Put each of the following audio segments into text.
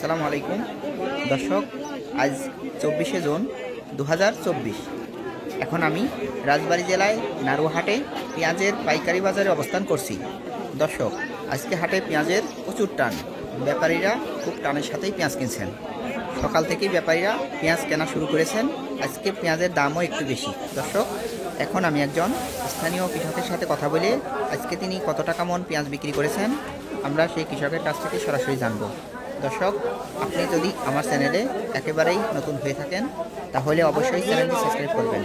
আসসালামু আলাইকুম দর্শক, আজ 24শে জুন 2024। এখন আমি রাজবাড়ী জেলায় নারুয়া হাটে পেঁয়াজের পাইকারি বাজারে অবস্থান করছি। দর্শক, আজকে হাটে পেঁয়াজের প্রচুর টান। ব্যাপারীরা খুব টানের সাথেই পেঁয়াজ কিনছেন। সকাল থেকেই ব্যাপারীরা পেঁয়াজ কেনা শুরু করেছেন। আজকে পেঁয়াজের দামও একটু বেশি। দর্শক, এখন আমি একজন স্থানীয় কৃষকের সাথে কথা বলে আজকে তিনি কত টাকা মন পেঁয়াজ বিক্রি করেছেন আমরা সেই কৃষকের কাছ থেকে সরাসরি জানব। দর্শক, আপনি যদি আমার চ্যানেলে একেবারেই নতুন হয়ে থাকেন তাহলে অবশ্যই চ্যানেলটি সাবস্ক্রাইব করবেন।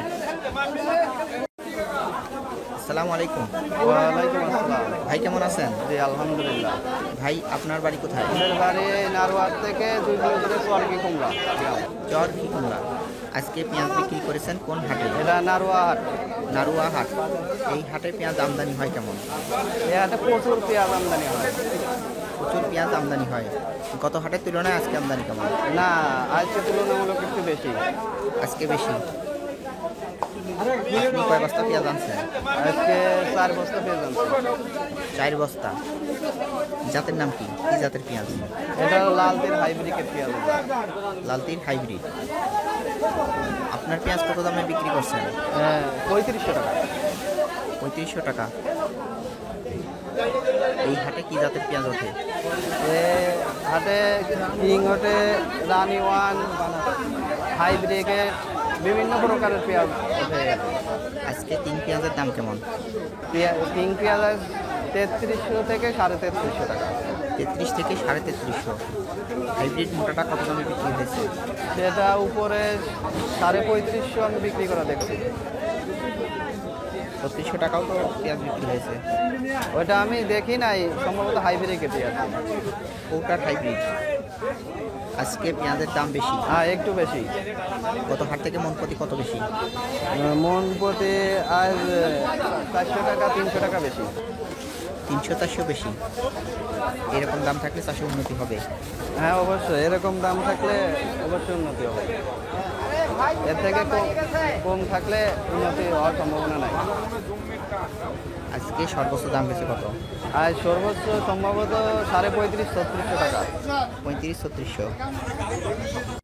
আসসালামু আলাইকুম। ওয়ালাইকুম আসসালাম। ভাই কেমন আছেন? জি আলহামদুলিল্লাহ। ভাই, আপনার বাড়ি কোথায়? আমাদের বাড়ি নারোয়ার থেকে 2 কিলোমিটার চরকি কুমড়া। চর কি কুমড়া। আজকে পেঁয়াজ বিক্রি করেছেন কোন হাটে? এটা নারোয়া হাট। নারুয়া হাট। এই হাটে পেঁয়াজ আমদানি হয় কেমন? এই হাটে প্রচুর পেঁয়াজ আমদানি হয়। প্রচুর পেঁয়াজ আমদানি হয়। গত হাটের তুলনায় আজকে আমদানি কেমন? না, আজকে তুলনামূলক একটু বেশি। আজকে বেশি। আপনি কয় বস্তা পেঁয়াজ আনছেন? আজকে 4 বস্তা পেঁয়াজ আনছি। 4 বস্তা। জাতের নাম কি? কি জাতের পেঁয়াজ? এটা লালতির হাইব্রিডের পেঁয়াজ। লালতির হাইব্রিড। আপনার পেঁয়াজ কত দামে বিক্রি করছেন? 3500 টাকা। 3500 টাকা। এই হাটে কি জাতের পেঁয়াজ ওঠে? হাটে কিং ওঠে, রানি ওয়ান, হাইব্রিডের বিভিন্ন প্রকারের পেঁয়াজ ওঠে। আজকে তিন পেঁয়াজের দাম কেমন? কিং পেঁয়াজ 3300 থেকে 3350 টাকা। 33 থেকে 3350। হাইব্রিড মোটাটা কত দামে বিক্রি হয়েছে? সেটা উপরে 3550 আমি বিক্রি করা দেখছি। 3600 টাকাও তো পেঁয়াজ বিক্রি হয়েছে। ওইটা আমি দেখি নাই, সম্ভবত হাইব্রিডে কেটে আছে। কৌটার হাইব্রিড। আজকে পেঁয়াজের দাম বেশি। হ্যাঁ, একটু বেশি। গত হাট থেকে মন প্রতি কত বেশি? মন প্রতি আজ 400 টাকা 300 টাকা বেশি। 300-400 বেশি। এরকম দাম থাকলে চাষে উন্নতি হবে। হ্যাঁ অবশ্যই, এরকম দাম থাকলে অবশ্যই উন্নতি হবে। এর থেকে কম থাকলে উন্নতি হওয়ার সম্ভাবনা নাই। আজকে সর্বোচ্চ দাম গেছে কত? আর সর্বোচ্চ সম্ভবত 3550-3600 টাকা। 3500-3600।